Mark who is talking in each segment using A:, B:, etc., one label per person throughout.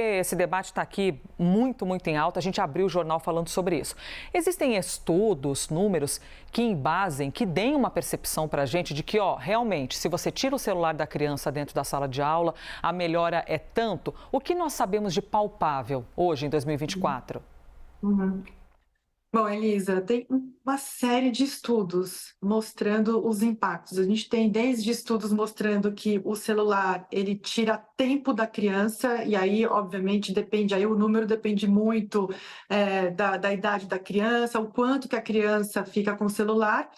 A: Esse debate está aqui muito, muito em alta. A gente abriu o jornal falando sobre isso. Existem estudos, números que embasem, que deem uma percepção para a gente de que, realmente, se você tira o celular da criança dentro da sala de aula, a melhora é tanto. O que nós sabemos de palpável hoje, em 2024?
B: Uhum. Bom, Elisa, tem uma série de estudos mostrando os impactos. A gente tem desde estudos mostrando que o celular, ele tira tempo da criança, e aí, obviamente, depende, aí o número depende muito da idade da criança, o quanto que a criança fica com o celular.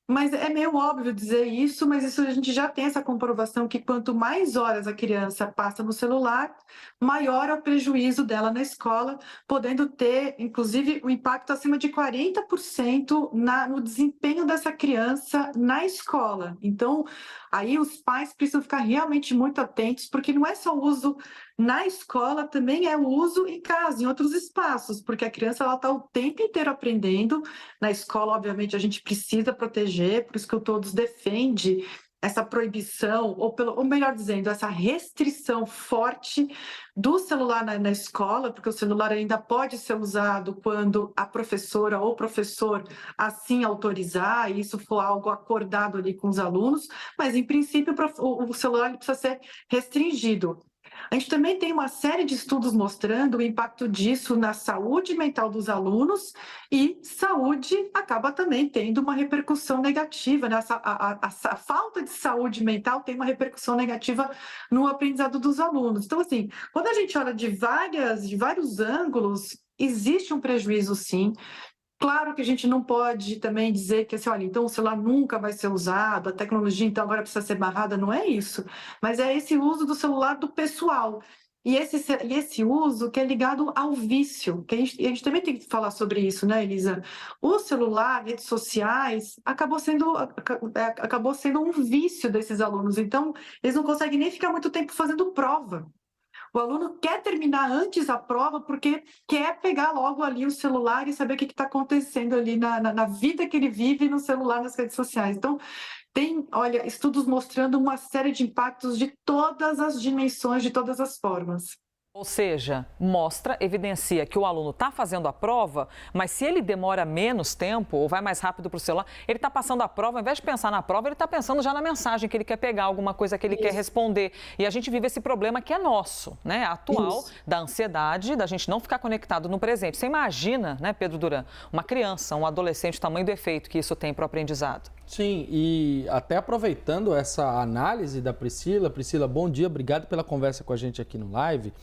B: Mas é meio óbvio dizer isso, mas isso a gente já tem essa comprovação que quanto mais horas a criança passa no celular, maior é o prejuízo dela na escola, podendo ter, inclusive, um impacto acima de 40% no desempenho dessa criança na escola. Então, aí os pais precisam ficar realmente muito atentos, porque não é só o uso na escola, também é o uso em casa, em outros espaços, porque a criança está o tempo inteiro aprendendo. Na escola, obviamente, a gente precisa proteger, por isso que o Todos defende essa proibição, ou melhor dizendo, essa restrição forte do celular na escola, porque o celular ainda pode ser usado quando a professora ou o professor assim autorizar, e isso for algo acordado ali com os alunos, mas, em princípio, o celular precisa ser restringido. A gente também tem uma série de estudos mostrando o impacto disso na saúde mental dos alunos, e saúde acaba também tendo uma repercussão negativa, né? A falta de saúde mental tem uma repercussão negativa no aprendizado dos alunos. Então, assim, quando a gente olha de vários ângulos, existe um prejuízo, sim. Claro que a gente não pode também dizer que, assim, olha, então o celular nunca vai ser usado, a tecnologia então agora precisa ser barrada, não é isso. Mas é esse uso do celular do pessoal. E esse uso que é ligado ao vício, que a gente também tem que falar sobre isso, né, Elisa? O celular, redes sociais, acabou sendo um vício desses alunos. Então, eles não conseguem nem ficar muito tempo fazendo prova. O aluno quer terminar antes a prova porque quer pegar logo ali o celular e saber o que está acontecendo ali na vida que ele vive no celular, nas redes sociais. Então, tem, olha, estudos mostrando uma série de impactos de todas as dimensões, de todas as formas.
A: Ou seja, mostra, evidencia que o aluno está fazendo a prova, mas se ele demora menos tempo ou vai mais rápido para o celular, ele está passando a prova, ao invés de pensar na prova, ele está pensando já na mensagem que ele quer pegar, alguma coisa que ele quer responder. E a gente vive esse problema que é nosso, né? Atual, da ansiedade, da gente não ficar conectado no presente. Você imagina, né, Pedro Duran, uma criança, um adolescente, o tamanho do efeito que isso tem para o aprendizado.
C: Sim, e até aproveitando essa análise da Priscila. Priscila, bom dia, obrigado pela conversa com a gente aqui no live.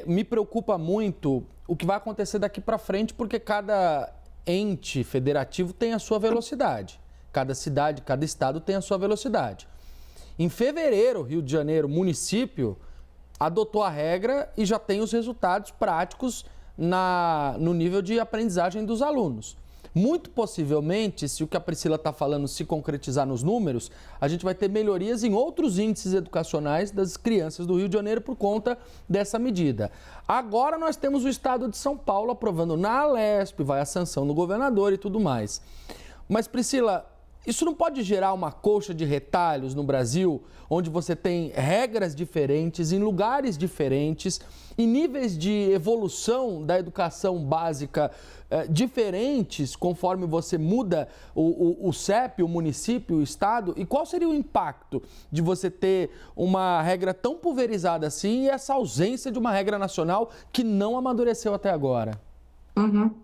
C: Me preocupa muito o que vai acontecer daqui para frente, porque cada ente federativo tem a sua velocidade. Cada cidade, cada estado tem a sua velocidade. Em fevereiro, Rio de Janeiro, município, adotou a regra e já tem os resultados práticos no nível de aprendizagem dos alunos. Muito possivelmente, se o que a Priscila está falando se concretizar nos números, a gente vai ter melhorias em outros índices educacionais das crianças do Rio de Janeiro por conta dessa medida. Agora nós temos o estado de São Paulo aprovando na Alesp, vai a sanção no governador e tudo mais. Mas, Priscila, isso não pode gerar uma colcha de retalhos no Brasil, onde você tem regras diferentes, em lugares diferentes, e níveis de evolução da educação básica diferentes, conforme você muda o CEP, o município, o estado? E qual seria o impacto de você ter uma regra tão pulverizada assim e essa ausência de uma regra nacional que não amadureceu até agora?
B: Uhum.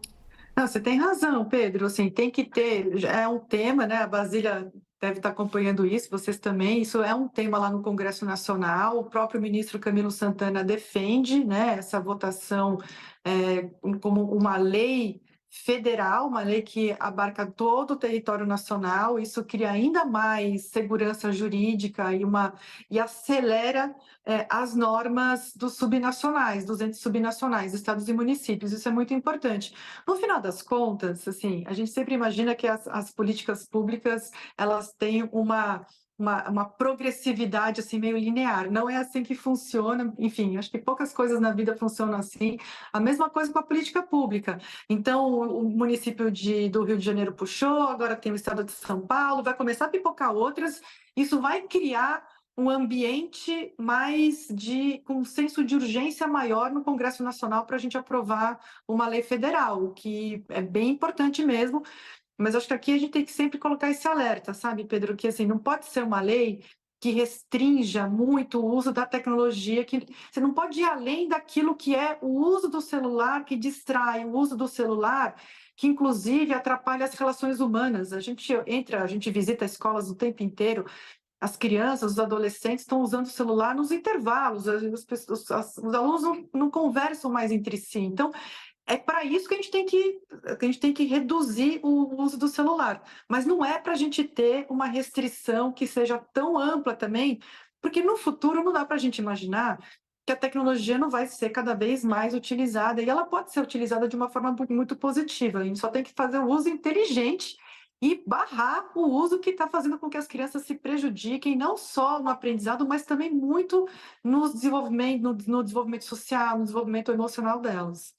B: Não, você tem razão, Pedro. Assim, tem que ter, é um tema, né? A Brasília deve estar acompanhando isso, vocês também. Isso é um tema lá no Congresso Nacional. O próprio ministro Camilo Santana defende, né, essa votação como uma lei federal, uma lei que abarca todo o território nacional. Isso cria ainda mais segurança jurídica e acelera as normas dos subnacionais, dos entes subnacionais, estados e municípios. Isso é muito importante. No final das contas, assim, a gente sempre imagina que as políticas públicas elas têm uma progressividade assim meio linear. Não é assim que funciona. Enfim, acho que poucas coisas na vida funcionam assim. A mesma coisa com a política pública. Então, o município do Rio de Janeiro puxou, agora tem o estado de São Paulo, vai começar a pipocar outras. Isso vai criar um ambiente com um senso de urgência maior no Congresso Nacional para a gente aprovar uma lei federal, o que é bem importante mesmo. Mas acho que aqui a gente tem que sempre colocar esse alerta, sabe, Pedro? Que assim, não pode ser uma lei que restrinja muito o uso da tecnologia, que você não pode ir além daquilo que é o uso do celular, que distrai, o uso do celular, que inclusive atrapalha as relações humanas. A gente visita escolas o tempo inteiro, as crianças, os adolescentes estão usando o celular nos intervalos, os alunos não conversam mais entre si. Então, é para isso que a gente tem que reduzir o uso do celular. Mas não é para a gente ter uma restrição que seja tão ampla também, porque no futuro não dá para a gente imaginar que a tecnologia não vai ser cada vez mais utilizada, e ela pode ser utilizada de uma forma muito positiva. A gente só tem que fazer o uso inteligente e barrar o uso que está fazendo com que as crianças se prejudiquem, não só no aprendizado, mas também muito no desenvolvimento social, no desenvolvimento emocional delas.